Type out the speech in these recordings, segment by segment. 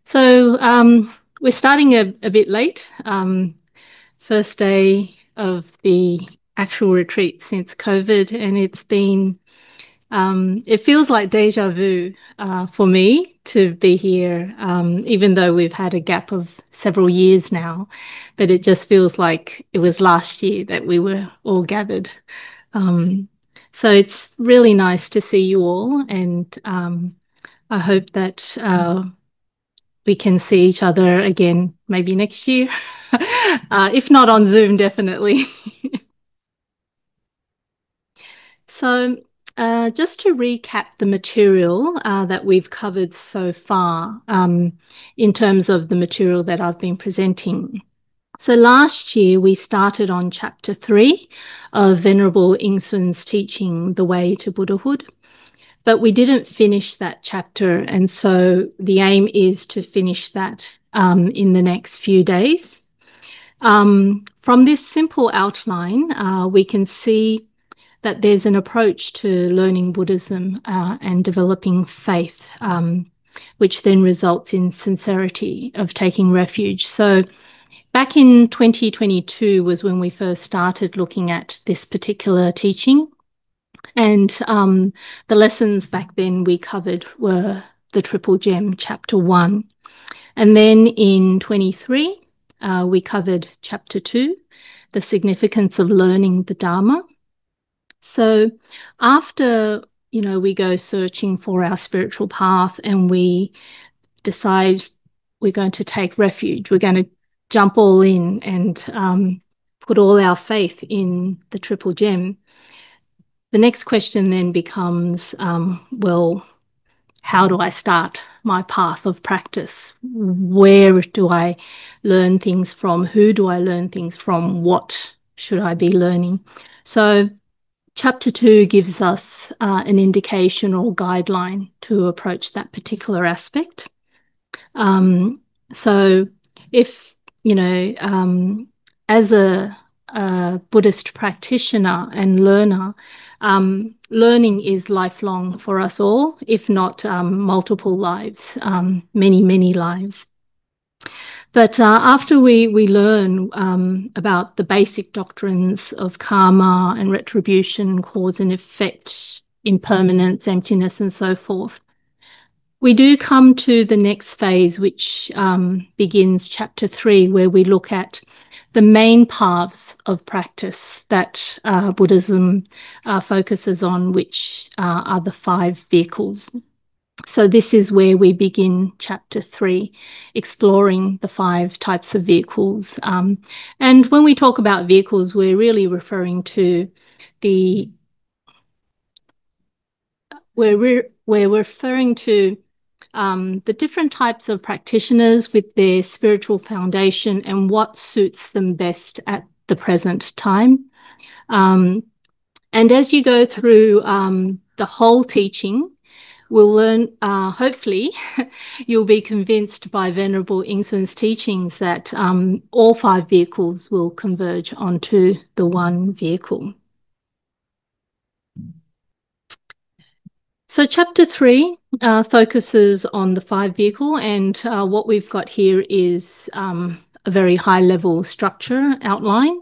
So we're starting a bit late. First day of the actual retreat since COVID, and it feels like deja vu for me to be here, even though we've had a gap of several years now. But it just feels like it was last year that we were all gathered. So it's really nice to see you all, and I hope that we can see each other again maybe next year. If not on Zoom, definitely. So just to recap the material that we've covered so far in terms of the material that I've been presenting. So last year we started on chapter 3 of Venerable Yin-Shun's teaching, The Way to Buddhahood. But we didn't finish that chapter, and so the aim is to finish that in the next few days. From this simple outline, we can see that there's an approach to learning Buddhism and developing faith, which then results in sincerity of taking refuge. So back in 2022 was when we first started looking at this particular teaching. And the lessons back then we covered were the Triple Gem, Chapter 1. And then in 23, we covered Chapter 2, the significance of learning the Dharma. So after, we go searching for our spiritual path and we decide we're going to take refuge, we're going to jump all in and put all our faith in the Triple Gem. The next question then becomes, well, how do I start my path of practice? Where do I learn things from? Who do I learn things from? What should I be learning? So chapter 2 gives us an indication or guideline to approach that particular aspect. So if, as a Buddhist practitioner and learner, learning is lifelong for us all, if not multiple lives, many, many lives. But after we learn about the basic doctrines of karma and retribution, cause and effect, impermanence, emptiness, and so forth, we do come to the next phase, which begins chapter 3, where we look at the main paths of practice that Buddhism focuses on, which are the 5 vehicles. So this is where we begin chapter 3, exploring the 5 types of vehicles. And when we talk about vehicles, we're really referring to we're referring to the different types of practitioners with their spiritual foundation and what suits them best at the present time. And as you go through the whole teaching, we'll learn, hopefully, you'll be convinced by Venerable Yin-Shun's teachings that all 5 vehicles will converge onto the one vehicle. So chapter 3 focuses on the 5 vehicle, and what we've got here is a very high level structure outline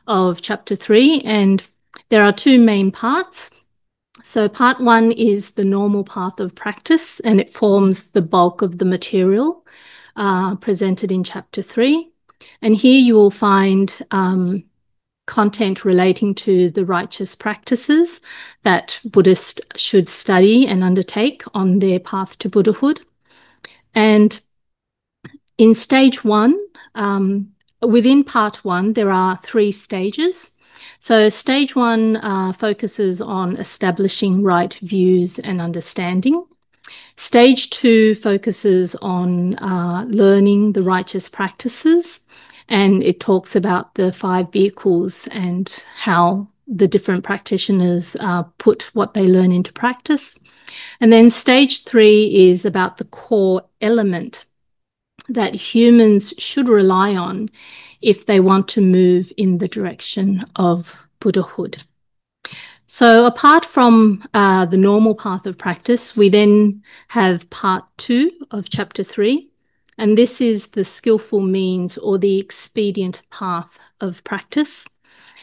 of chapter 3, and there are 2 main parts. So part 1 is the normal path of practice, and it forms the bulk of the material presented in chapter 3. And here you will find content relating to the righteous practices that Buddhists should study and undertake on their path to Buddhahood. And in stage 1, within part 1, there are 3 stages. So stage 1 focuses on establishing right views and understanding. Stage 2 focuses on learning the righteous practices, and it talks about the 5 vehicles and how the different practitioners put what they learn into practice. And then stage 3 is about the core element that humans should rely on if they want to move in the direction of Buddhahood. So apart from the normal path of practice, we then have part 2 of chapter 3, and this is the skillful means or the expedient path of practice.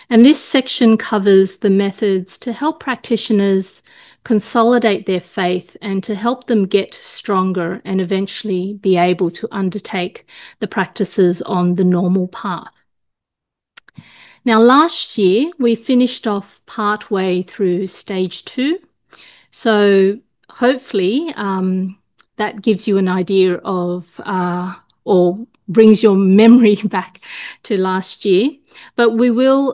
And this section covers the methods to help practitioners consolidate their faith and to help them get stronger and eventually be able to undertake the practices on the normal path. Now, last year, we finished off partway through stage 2. So hopefully that gives you an idea of or brings your memory back to last year. But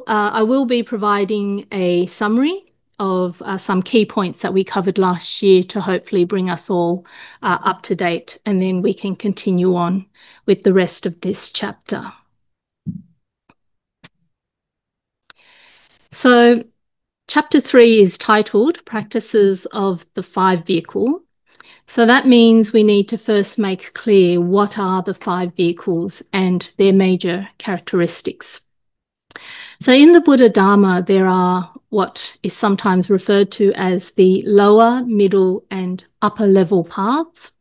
I will be providing a summary of some key points that we covered last year to hopefully bring us all up to date, and then we can continue on with the rest of this chapter. So chapter 3 is titled Practices of the Five-Vehicle. So that means we need to first make clear what are the 5 vehicles and their major characteristics. So in the Buddha Dharma, there are what is sometimes referred to as the lower, middle, and upper level paths.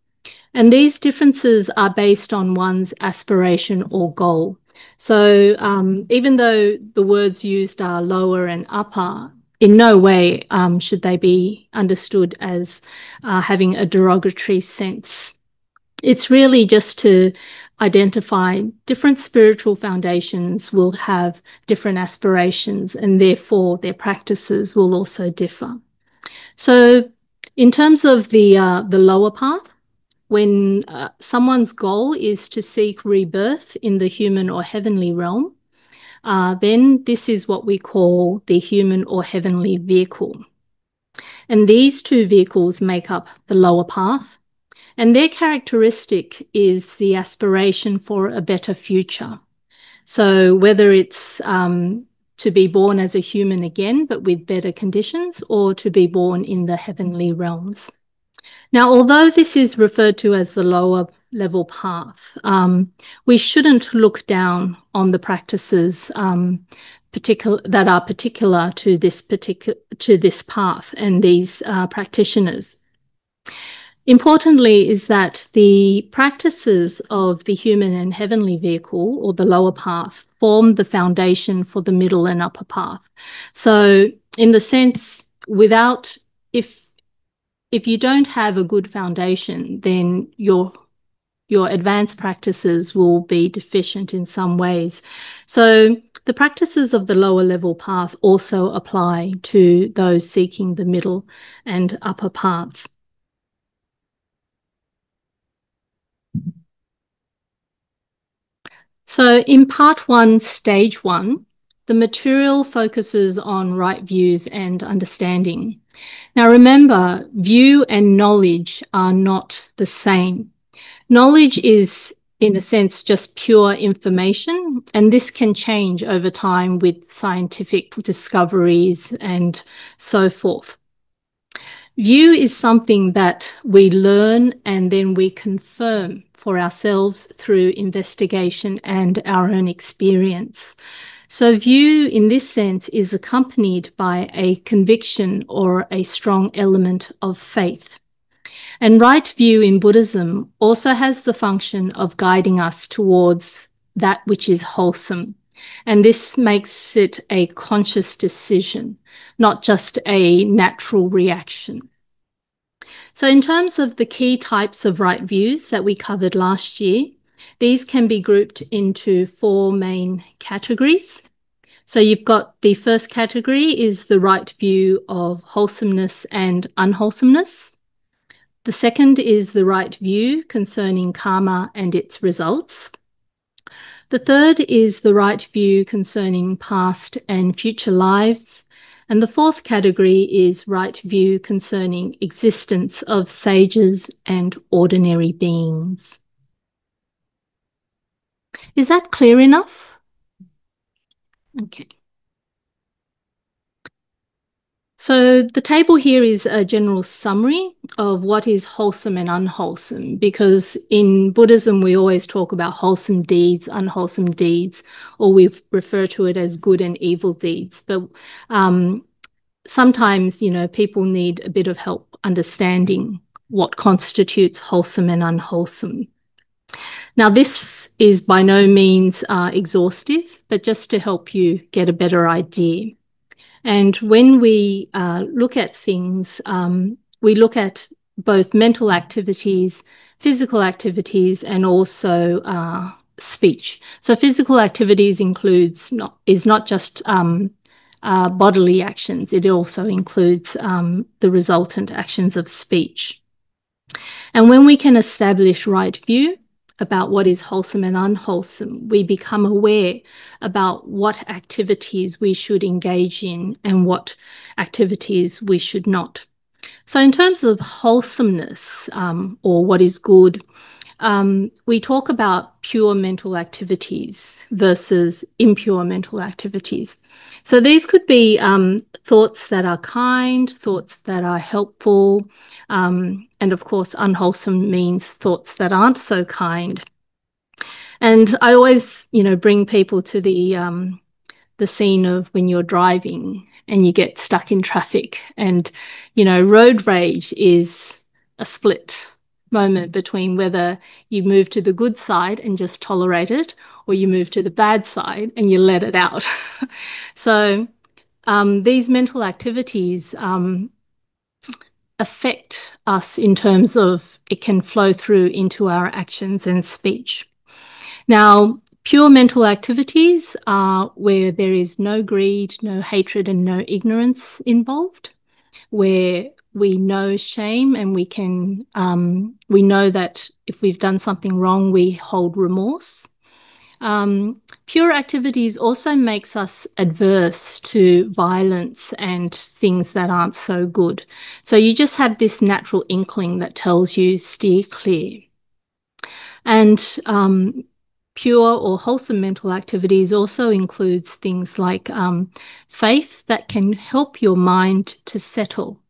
And these differences are based on one's aspiration or goal. So even though the words used are lower and upper, in no way should they be understood as having a derogatory sense. It's really just to identify different spiritual foundations will have different aspirations, and therefore their practices will also differ. So in terms of the lower path, when someone's goal is to seek rebirth in the human or heavenly realm, then this is what we call the human or heavenly vehicle. And these 2 vehicles make up the lower path, and their characteristic is the aspiration for a better future. So whether it's to be born as a human again, but with better conditions, or to be born in the heavenly realms. Now, although this is referred to as the lower level path, we shouldn't look down on the practices that are particular to this path and these practitioners. Importantly is that the practices of the human and heavenly vehicle, or the lower path, form the foundation for the middle and upper path. So in the sense, if you don't have a good foundation, then your advanced practices will be deficient in some ways. So the practices of the lower level path also apply to those seeking the middle and upper paths. So in part 1, stage 1, the material focuses on right views and understanding. Now remember, view and knowledge are not the same. Knowledge is, in a sense, just pure information, and this can change over time with scientific discoveries and so forth. View is something that we learn and then we confirm for ourselves through investigation and our own experience. So view in this sense is accompanied by a conviction or a strong element of faith. And right view in Buddhism also has the function of guiding us towards that which is wholesome. And this makes it a conscious decision, not just a natural reaction. So in terms of the key types of right views that we covered last year, these can be grouped into 4 main categories. So you've got the first category is the right view of wholesomeness and unwholesomeness. The second is the right view concerning karma and its results. The third is the right view concerning past and future lives. And the fourth category is right view concerning existence of sages and ordinary beings. Is that clear enough? Okay. So the table here is a general summary of what is wholesome and unwholesome, because in Buddhism, we always talk about wholesome deeds, unwholesome deeds, or we refer to it as good and evil deeds. But sometimes, people need a bit of help understanding what constitutes wholesome and unwholesome. Now, this is by no means exhaustive, but just to help you get a better idea. And when we look at things, we look at both mental activities, physical activities, and also speech. So physical activities is not just bodily actions. It also includes the resultant actions of speech. And when we can establish right view about what is wholesome and unwholesome, we become aware about what activities we should engage in and what activities we should not. So in terms of wholesomeness, or what is good, we talk about pure mental activities versus impure mental activities. So these could be thoughts that are kind, thoughts that are helpful, and of course, unwholesome means thoughts that aren't so kind. And I always, bring people to the scene of when you're driving and you get stuck in traffic, and road rage is a split moment between whether you move to the good side and just tolerate it, or you move to the bad side and you let it out. So these mental activities affect us in terms of it can flow through into our actions and speech. Now, pure mental activities are where there is no greed, no hatred, and no ignorance involved, where we know shame and we know that if we've done something wrong, we hold remorse. Pure activities also makes us adverse to violence and things that aren't so good. So you just have this natural inkling that tells you steer clear. And pure or wholesome mental activities also includes things like faith that can help your mind to settle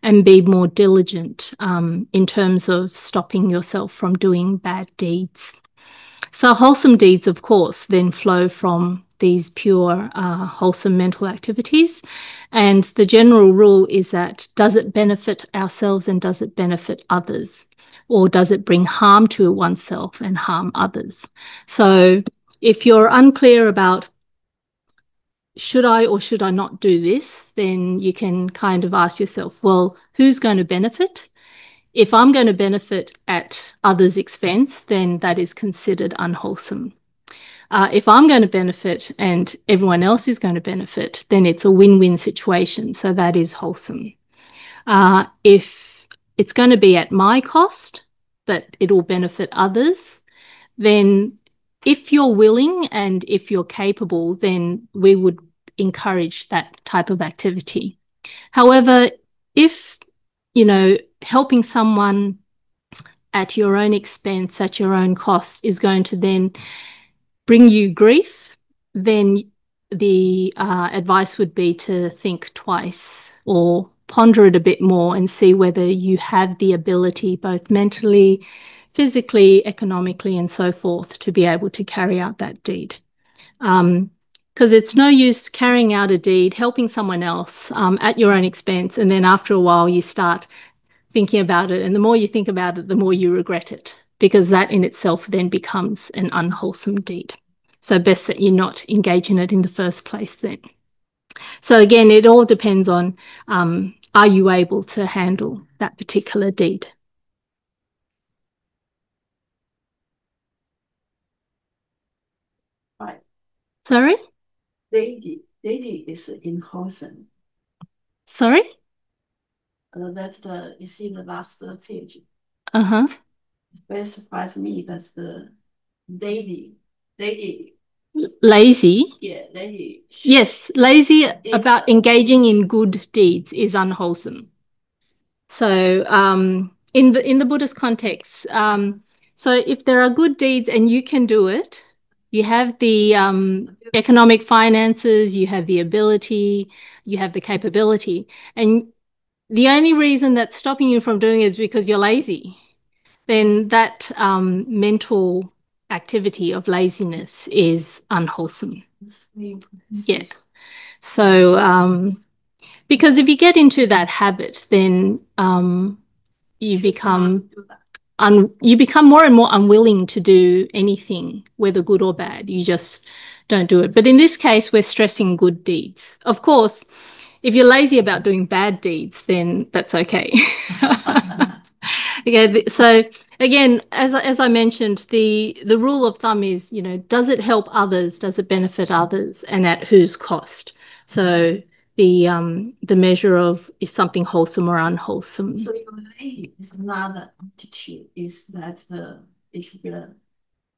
and be more diligent in terms of stopping yourself from doing bad deeds. So wholesome deeds, of course, then flow from these pure, wholesome mental activities. And the general rule is that, does it benefit ourselves and does it benefit others? Or does it bring harm to oneself and harm others? So if you're unclear about should I or should I not do this, then you can kind of ask yourself, well, who's going to benefit? If I'm going to benefit at others' expense, then that is considered unwholesome. If I'm going to benefit and everyone else is going to benefit, then it's a win-win situation. So that is wholesome. If it's going to be at my cost, but it will benefit others, then if you're willing and if you're capable, then we would encourage that type of activity. However, if, helping someone at your own expense, at your own cost, is going to then bring you grief, then the advice would be to think twice or ponder it a bit more and see whether you have the ability, both mentally, physically, economically, and so forth, to be able to carry out that deed. Because it's no use carrying out a deed, helping someone else at your own expense, and then after a while you start thinking about it, and the more you think about it, the more you regret it, because that in itself then becomes an unwholesome deed. So best that you not engage in it in the first place then. So again, it all depends on, are you able to handle that particular deed? Right. Sorry? Daisy is in wholesome. Sorry? That's you see the last page. Uh-huh. It very surprised me that's the daisy. Lazy? Yeah, lazy. Yes, lazy about engaging in good deeds is unwholesome. So in the Buddhist context, so if there are good deeds and you can do it, you have the economic finances, you have the ability, you have the capability, and the only reason that's stopping you from doing it is because you're lazy, then that mental activity of laziness is unwholesome. Yeah. So because if you get into that habit, then you become you become more and more unwilling to do anything, whether good or bad. You just don't do it. But in this case, we're stressing good deeds. Of course, if you're lazy about doing bad deeds, then that's okay. Okay, so again, as I mentioned, the rule of thumb is, does it help others? Does it benefit others? And at whose cost? So the measure of, is something wholesome or unwholesome? So your lay is not the attitude, is that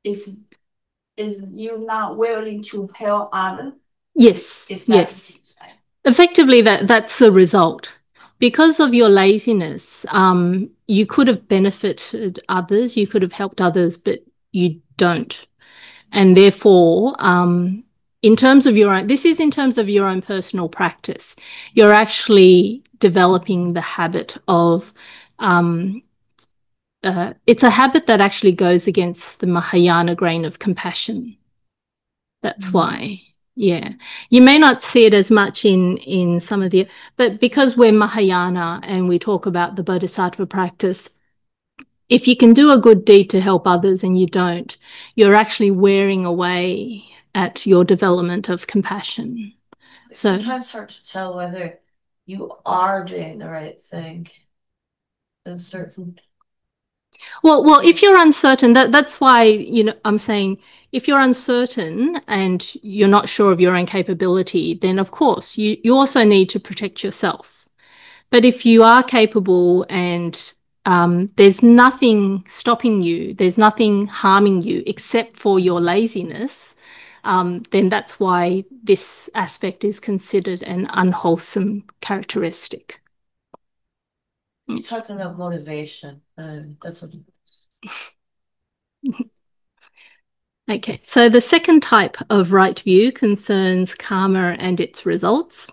is you not willing to help others? Yes, Is that yes. Effectively, that's the result. Because of your laziness, you could have benefited others, you could have helped others, but you don't. And therefore, in terms of this is in terms of your own personal practice, you're actually developing the habit of, it's a habit that actually goes against the Mahayana grain of compassion. That's why. Yeah. You may not see it as much in some of but because we're Mahayana and we talk about the Bodhisattva practice, if you can do a good deed to help others and you don't, you're actually wearing away at your development of compassion. It's sometimes hard to tell whether you are doing the right thing in certain. Well, if you're uncertain, that's why, I'm saying if you're uncertain and you're not sure of your own capability, then of course you also need to protect yourself. But if you are capable and there's nothing stopping you, there's nothing harming you except for your laziness, then that's why this aspect is considered an unwholesome characteristic. You're talking about motivation, and that's what. Okay, so the second type of right view concerns karma and its results.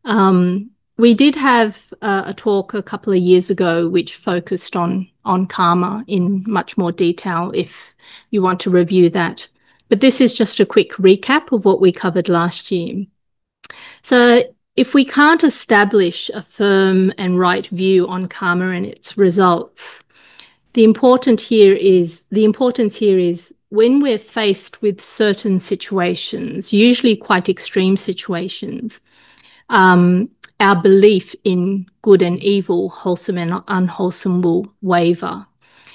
We did have a talk a couple of years ago which focused on karma in much more detail if you want to review that. But this is just a quick recap of what we covered last year. So if we can't establish a firm and right view on karma and its results, the importance here is when we're faced with certain situations, usually quite extreme situations, our belief in good and evil, wholesome and unwholesome, will waver.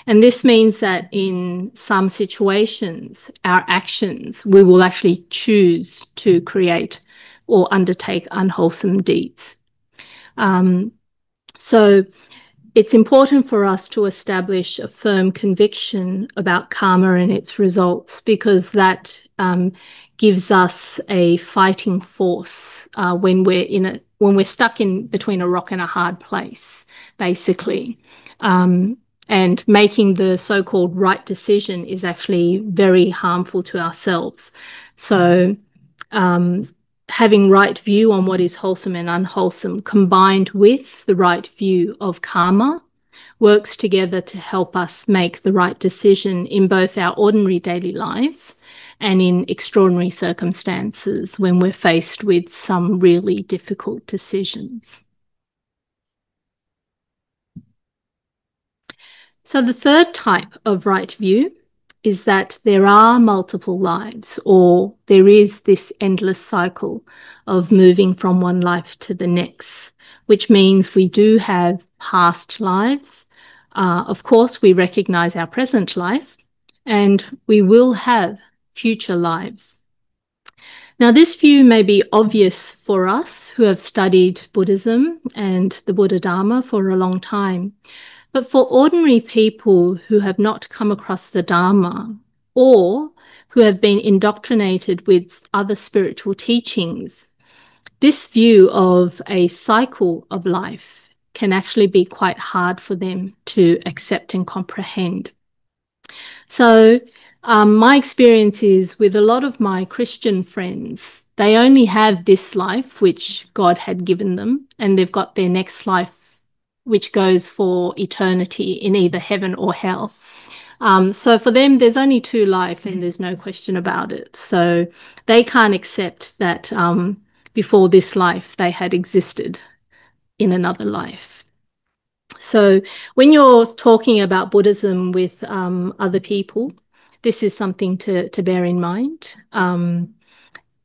And this means that in some situations, our actions, we will actually choose to create or undertake unwholesome deeds. So it's important for us to establish a firm conviction about karma and its results, because that gives us a fighting force when we're stuck in between a rock and a hard place, basically. And making the so-called right decision is actually very harmful to ourselves. So having right view on what is wholesome and unwholesome, combined with the right view of karma, works together to help us make the right decision in both our ordinary daily lives and in extraordinary circumstances when we're faced with some really difficult decisions. So the third type of right view is that there are multiple lives, or there is this endless cycle of moving from one life to the next, which means we do have past lives. Of course, we recognize our present life, and we will have future lives. Now, this view may be obvious for us who have studied Buddhism and the Buddha Dharma for a long time. But for ordinary people who have not come across the Dharma, or who have been indoctrinated with other spiritual teachings, this view of a cycle of life can actually be quite hard for them to accept and comprehend. So my experience is with a lot of my Christian friends, they only have this life which God had given them, and they've got their next life which goes for eternity in either heaven or hell. So for them, there's only two lives and there's no question about it. So they can't accept that before this life, they had existed in another life. So when you're talking about Buddhism with other people, this is something to bear in mind.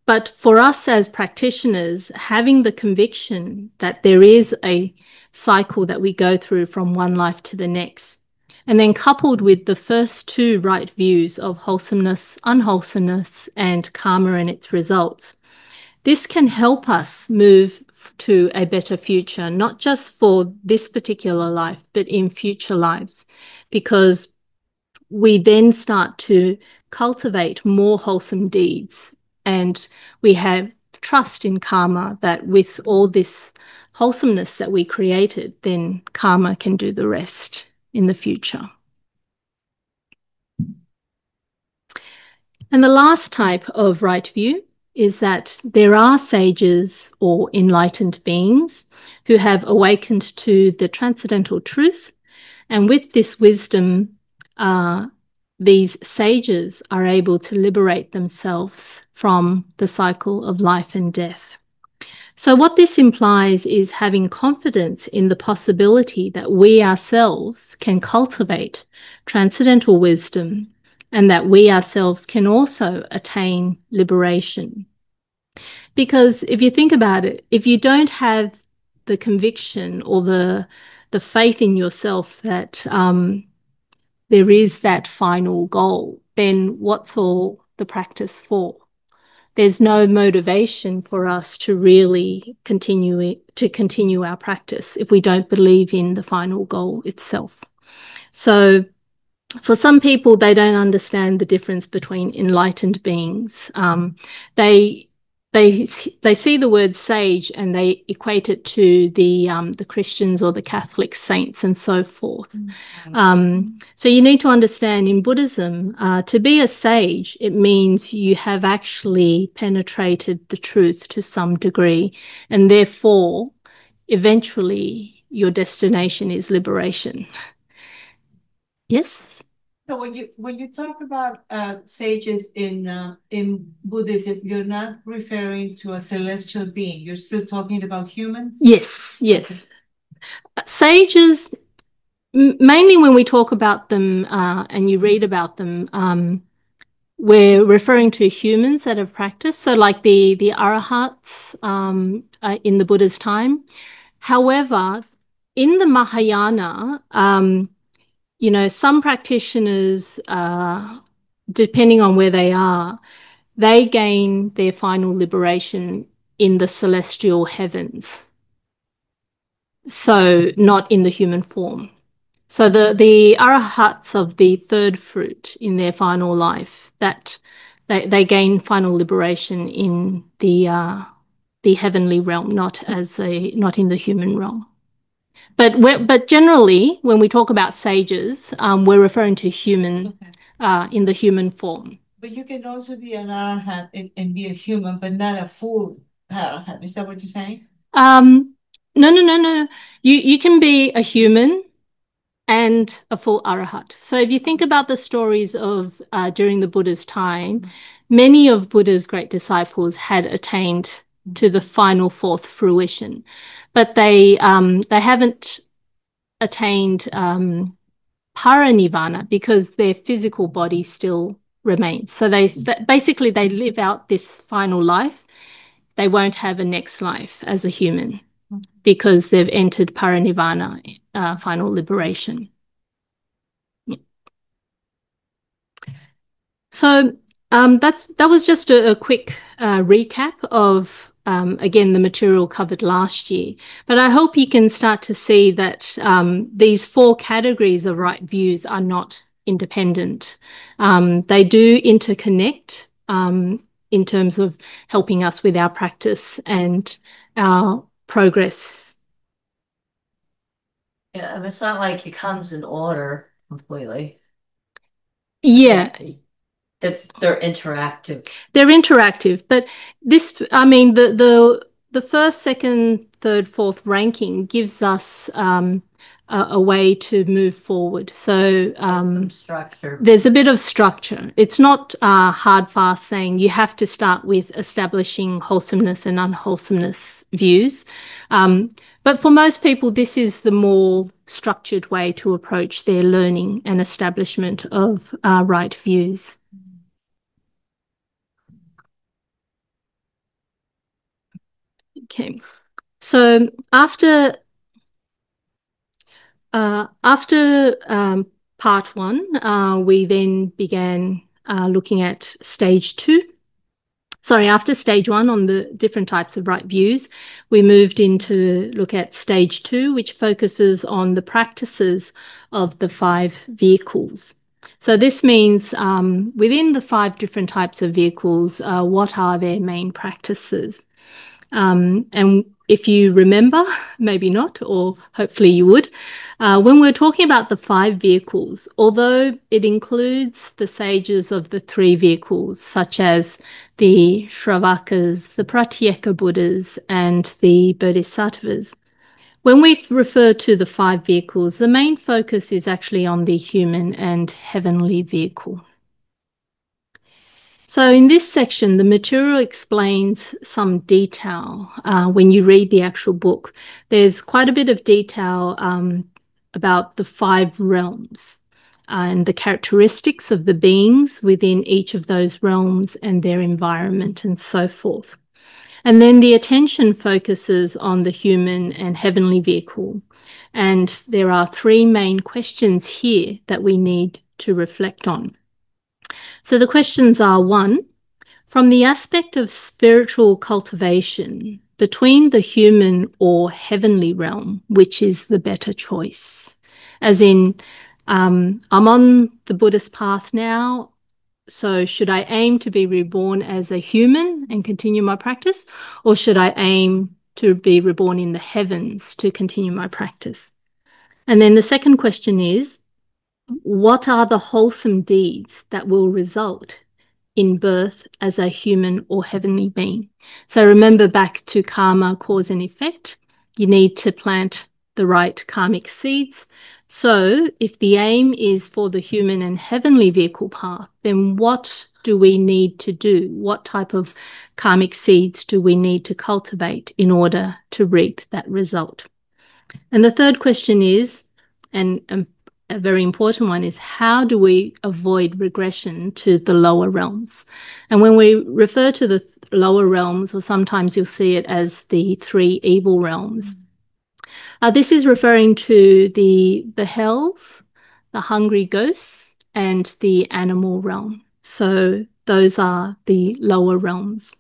But for us as practitioners, having the conviction that there is a cycle that we go through from one life to the next, and then coupled with the first two right views of wholesomeness, unwholesomeness, and karma and its results, this can help us move to a better future, not just for this particular life, but in future lives, because we then start to cultivate more wholesome deeds, and we have trust in karma that with all this wholesomeness that we created, then karma can do the rest in the future. And the last type of right view is that there are sages or enlightened beings who have awakened to the transcendental truth, and with this wisdom, these sages are able to liberate themselves from the cycle of life and death. So what this implies is having confidence in the possibility that we ourselves can cultivate transcendental wisdom, and that we ourselves can also attain liberation. Because if you think about it, if you don't have the conviction or the faith in yourself that there is that final goal, then what's all the practice for? There's no motivation for us to really continue our practice if we don't believe in the final goal itself. So for some people, they don't understand the difference between enlightened beings. They see the word sage and they equate it to the Christians or the Catholic saints and so forth. So you need to understand in Buddhism, to be a sage, it means you have actually penetrated the truth to some degree, and therefore, eventually, your destination is liberation. Yes? So when you talk about sages in Buddhism, you're not referring to a celestial being. You're still talking about humans? Yes, yes. Okay. Sages, mainly when we talk about them and you read about them, we're referring to humans that have practiced. So like the arahats in the Buddha's time. However, in the Mahayana, some practitioners, depending on where they are, they gain their final liberation in the celestial heavens. So not in the human form. So the arahats of the third fruit in their final life, that they gain final liberation in the heavenly realm, not in the human realm. But generally, when we talk about sages, we're referring to human, in the human form. But you can also be an arahat and be a human, but not a full arahat. Is that what you're saying? No. You can be a human and a full arahat. So if you think about the stories of during the Buddha's time, many of Buddha's great disciples had attained to the final fourth fruition, but they haven't attained paranirvana because their physical body still remains. So basically they live out this final life. They won't have a next life as a human because they've entered paranirvana, final liberation. Yeah. So that was just a quick recap of again, the material covered last year. But I hope you can start to see that these four categories of right views are not independent. They do interconnect in terms of helping us with our practice and our progress. Yeah, and it's not like it comes in order completely. Yeah. They're interactive. They're interactive, but this, I mean, the first, second, third, fourth ranking gives us a way to move forward. So Structure. There's a bit of structure. It's not hard, fast saying you have to start with establishing wholesomeness and unwholesomeness views. But for most people, this is the more structured way to approach their learning and establishment of right views. Okay, so after part one, we then began looking at stage two. Sorry, after stage one on the different types of right views, we moved into look at stage two, which focuses on the practices of the 5 vehicles. So this means within the 5 different types of vehicles, what are their main practices? And if you remember, maybe not, or hopefully you would, when we're talking about the 5 vehicles, although it includes the sages of the 3 vehicles, such as the Shravakas, the Pratyeka Buddhas, and the Bodhisattvas, when we refer to the 5 vehicles, the main focus is actually on the human and heavenly vehicle. So in this section, the material explains some detail. When you read the actual book, there's quite a bit of detail about the 5 realms and the characteristics of the beings within each of those realms and their environment and so forth. And then the attention focuses on the human and heavenly vehicle. And there are 3 main questions here that we need to reflect on. So the questions are: 1, from the aspect of spiritual cultivation, between the human or heavenly realm, which is the better choice? As in, I'm on the Buddhist path now, so should I aim to be reborn as a human and continue my practice, or should I aim to be reborn in the heavens to continue my practice? And then the second question is, what are the wholesome deeds that will result in birth as a human or heavenly being? So remember back to karma, cause and effect. You need to plant the right karmic seeds. So if the aim is for the human and heavenly vehicle path, then what do we need to do? What type of karmic seeds do we need to cultivate in order to reap that result? And the third question is, and a very important one, is how do we avoid regression to the lower realms? And when we refer to the lower realms, or sometimes you'll see it as the 3 evil realms, this is referring to the hells, the hungry ghosts, and the animal realm. So those are the lower realms.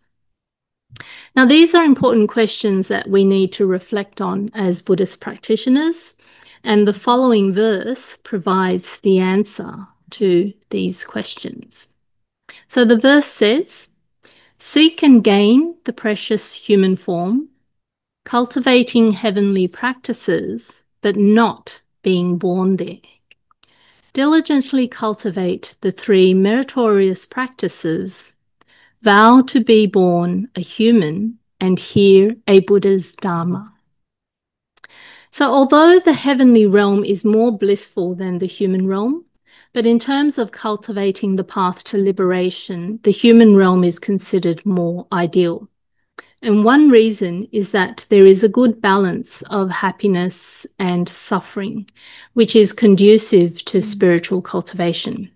Now, these are important questions that we need to reflect on as Buddhist practitioners, and the following verse provides the answer to these questions. So the verse says, "Seek and gain the precious human form, cultivating heavenly practices, but not being born there. Diligently cultivate the 3 meritorious practices, vow to be born a human and hear a Buddha's Dharma." So although the heavenly realm is more blissful than the human realm, but in terms of cultivating the path to liberation, the human realm is considered more ideal. And one reason is that there is a good balance of happiness and suffering, which is conducive to spiritual cultivation.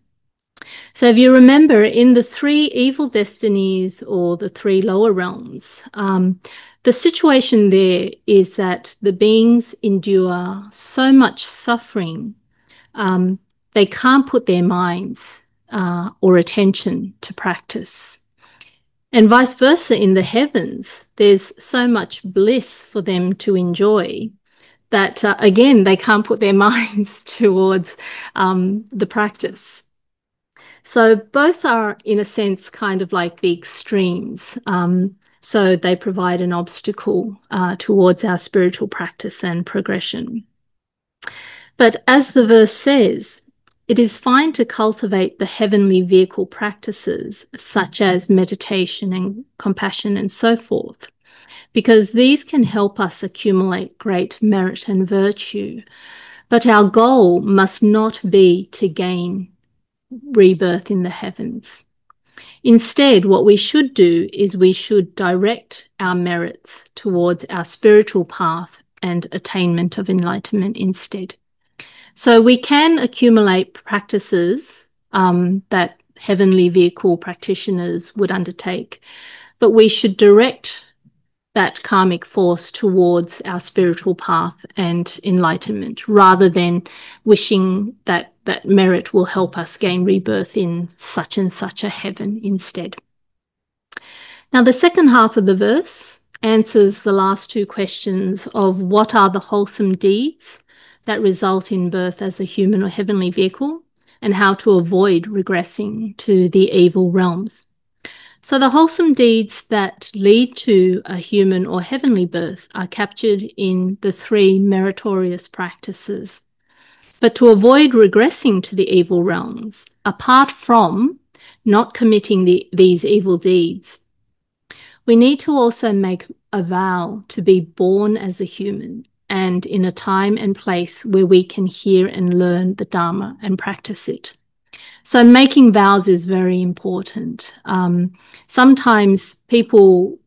So if you remember, in the 3 evil destinies, or the 3 lower realms, the situation there is that the beings endure so much suffering, they can't put their minds or attention to practice. And vice versa, in the heavens, there's so much bliss for them to enjoy that, again, they can't put their minds towards the practice. So both are, in a sense, kind of like the extremes. So they provide an obstacle towards our spiritual practice and progression. But as the verse says, it is fine to cultivate the heavenly vehicle practices, such as meditation and compassion and so forth, because these can help us accumulate great merit and virtue. But our goal must not be to gain rebirth in the heavens. Instead, what we should do is we should direct our merits towards our spiritual path and attainment of enlightenment instead. So we can accumulate practices that heavenly vehicle practitioners would undertake, but we should direct that karmic force towards our spiritual path and enlightenment, rather than wishing that that merit will help us gain rebirth in such and such a heaven instead. Now, the second half of the verse answers the last two questions of what are the wholesome deeds that result in birth as a human or heavenly vehicle, and how to avoid regressing to the evil realms. So the wholesome deeds that lead to a human or heavenly birth are captured in the three meritorious practices. But to avoid regressing to the evil realms, apart from not committing these evil deeds, we need to also make a vow to be born as a human and in a time and place where we can hear and learn the Dharma and practice it. So making vows is very important. Sometimes people,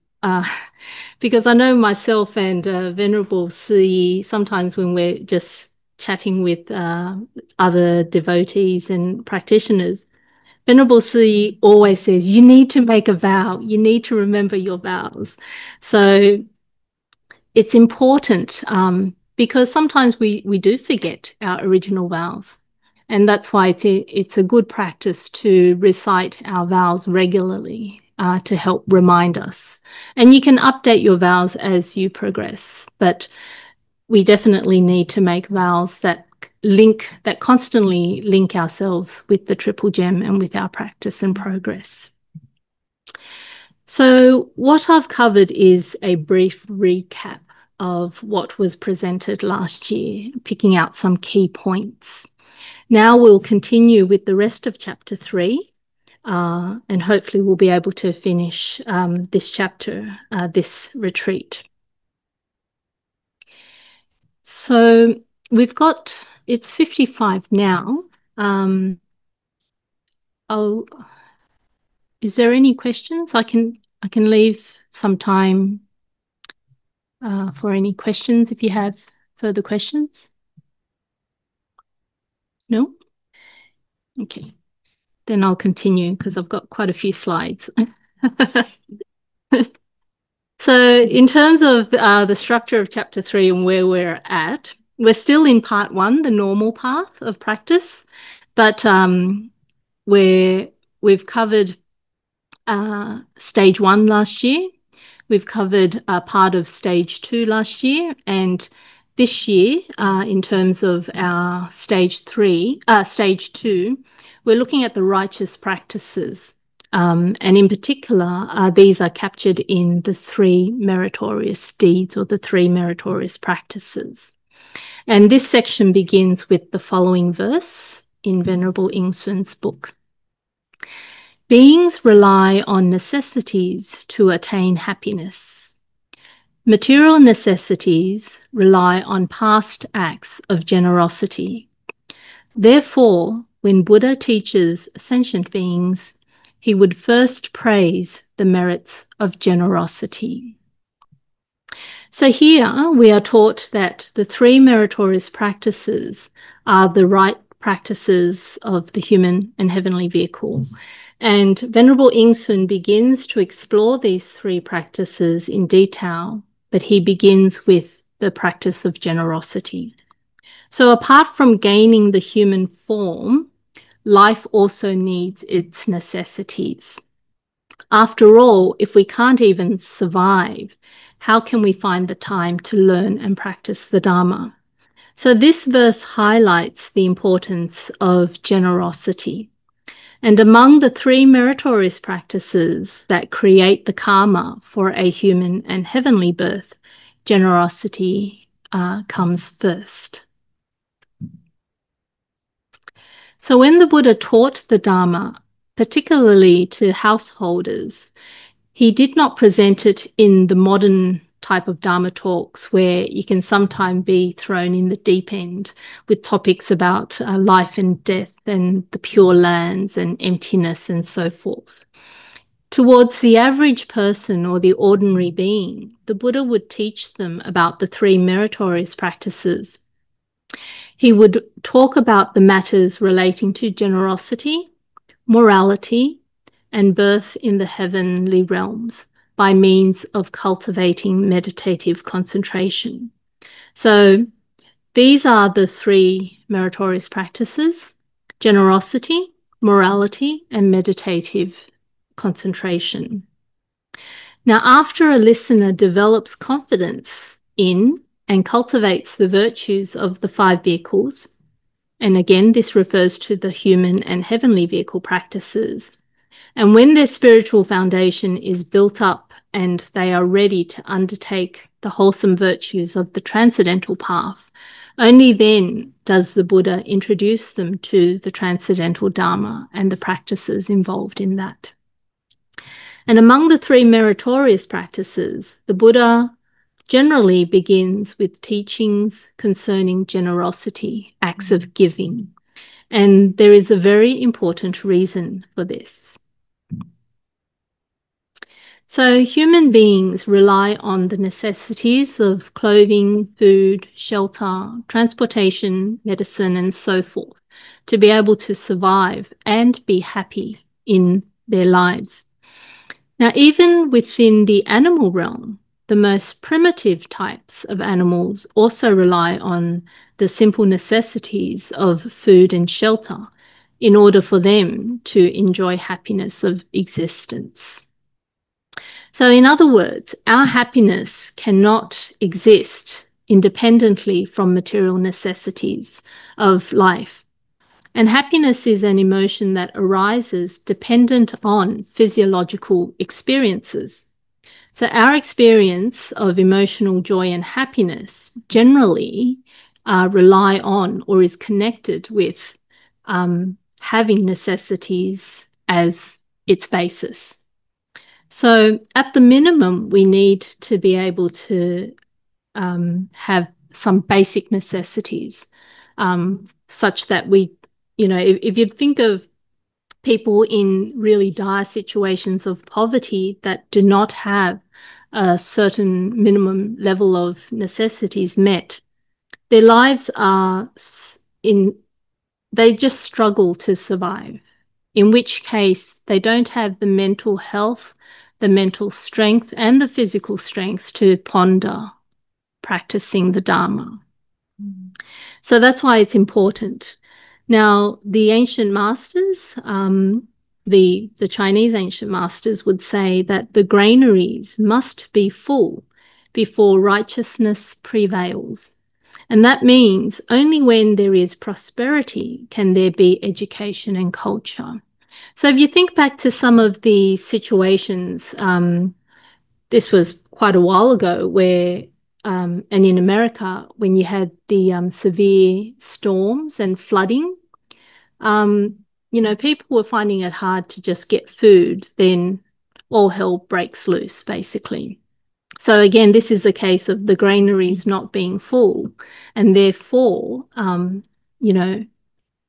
because I know myself and Venerable Si, sometimes when we're just chatting with other devotees and practitioners, Venerable Si always says, you need to make a vow. You need to remember your vows. So it's important because sometimes we do forget our original vows. And that's why it's a good practice to recite our vows regularly to help remind us. And you can update your vows as you progress, but we definitely need to make vows that constantly link ourselves with the Triple Gem and with our practice and progress. So what I've covered is a brief recap of what was presented last year, picking out some key points. Now we'll continue with the rest of chapter 3, and hopefully we'll be able to finish this chapter, this retreat. So we've got, it's 55 now. Is there any questions? I can leave some time for any questions if you have further questions. No? Okay. Then I'll continue because I've got quite a few slides. So in terms of the structure of chapter 3 and where we're at, we're still in part 1, the normal path of practice, but we've covered stage 1 last year. We've covered part of stage 2 last year, and this year, in terms of our stage 2, we're looking at the righteous practices. And in particular, these are captured in the 3 meritorious deeds or the 3 meritorious practices. And this section begins with the following verse in Venerable Yin-Shun's book. Beings rely on necessities to attain happiness. Material necessities rely on past acts of generosity. Therefore, when Buddha teaches sentient beings, he would first praise the merits of generosity. So here we are taught that the 3 meritorious practices are the right practices of the human and heavenly vehicle. And Venerable Yin-Shun begins to explore these 3 practices in detail, but he begins with the practice of generosity. So apart from gaining the human form, life also needs its necessities. After all, if we can't even survive, how can we find the time to learn and practice the Dharma? So this verse highlights the importance of generosity. And among the 3 meritorious practices that create the karma for a human and heavenly birth, generosity comes first. So when the Buddha taught the Dharma, particularly to householders, he did not present it in the modern type of Dharma talks where you can sometimes be thrown in the deep end with topics about life and death and the pure lands and emptiness and so forth. Towards the average person or the ordinary being, the Buddha would teach them about the 3 meritorious practices. He would talk about the matters relating to generosity, morality, and birth in the heavenly realms by means of cultivating meditative concentration. So these are the 3 meritorious practices: generosity, morality, and meditative concentration. Now, after a listener develops confidence in and cultivates the virtues of the 5 vehicles, and again, this refers to the human and heavenly vehicle practices, and when their spiritual foundation is built up and they are ready to undertake the wholesome virtues of the transcendental path, only then does the Buddha introduce them to the transcendental Dharma and the practices involved in that. And among the 3 meritorious practices, the Buddha generally begins with teachings concerning generosity, acts of giving. And there is a very important reason for this. So human beings rely on the necessities of clothing, food, shelter, transportation, medicine, and so forth to be able to survive and be happy in their lives. Now, even within the animal realm, the most primitive types of animals also rely on the simple necessities of food and shelter in order for them to enjoy happiness of existence. So in other words, our happiness cannot exist independently from material necessities of life. And happiness is an emotion that arises dependent on physiological experiences. So our experience of emotional joy and happiness generally rely on or is connected with having necessities as its basis. So at the minimum, we need to be able to have some basic necessities such that we, if you think of people in really dire situations of poverty that do not have a certain minimum level of necessities met, their lives are they just struggle to survive, in which case they don't have the mental health, the mental strength, and the physical strength to ponder practicing the Dharma. So that's why it's important. Now, the ancient masters, the Chinese ancient masters would say that the granaries must be full before righteousness prevails. And that means only when there is prosperity can there be education and culture. So if you think back to some of the situations, this was quite a while ago where and in America, when you had the severe storms and flooding, people were finding it hard to just get food, then all hell breaks loose, basically. So again, this is a case of the granaries not being full, and therefore,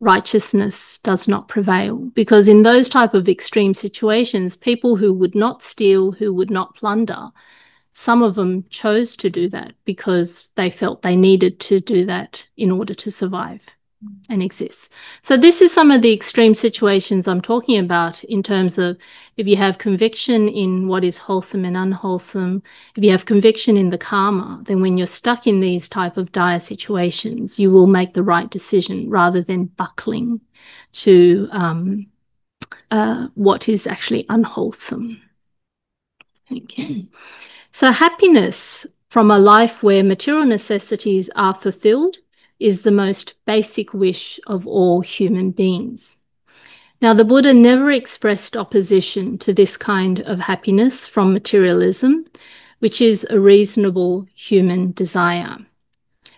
righteousness does not prevail. Because in those type of extreme situations, people who would not steal, who would not plunder, some of them chose to do that because they felt they needed to do that in order to survive and exist. So this is some of the extreme situations I'm talking about in terms of if you have conviction in what is wholesome and unwholesome, if you have conviction in the karma, then when you're stuck in these type of dire situations, you will make the right decision rather than buckling to what is actually unwholesome. Okay. So happiness from a life where material necessities are fulfilled is the most basic wish of all human beings. Now, the Buddha never expressed opposition to this kind of happiness from materialism, which is a reasonable human desire.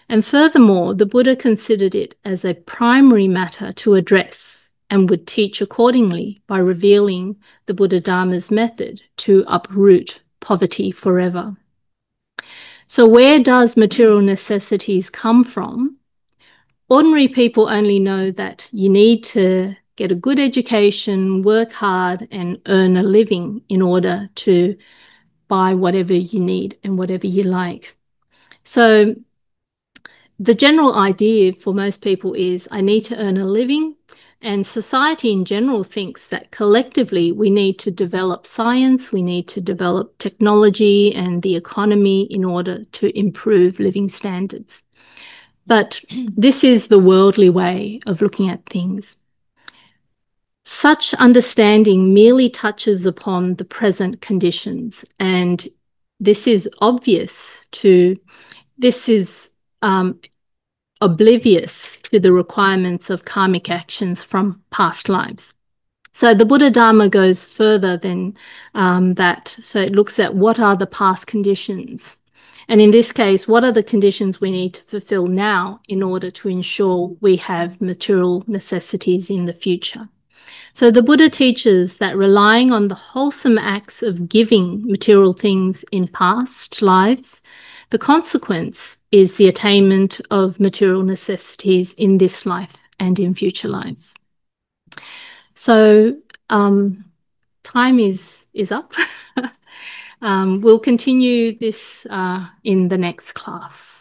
And furthermore, the Buddha considered it as a primary matter to address and would teach accordingly by revealing the Buddha Dharma's method to uproot poverty forever. So where does material necessities come from? Ordinary people only know that you need to get a good education, work hard, and earn a living in order to buy whatever you need and whatever you like. So the general idea for most people is I need to earn a living, and society in general thinks that collectively we need to develop science, we need to develop technology and the economy in order to improve living standards. But this is the worldly way of looking at things. Such understanding merely touches upon the present conditions, and this is oblivious to the requirements of karmic actions from past lives. So the Buddha Dharma goes further than that. So it looks at what are the past conditions. And in this case, what are the conditions we need to fulfill now in order to ensure we have material necessities in the future? So the Buddha teaches that relying on the wholesome acts of giving material things in past lives, the consequence is the attainment of material necessities in this life and in future lives. So time is up. We'll continue this in the next class.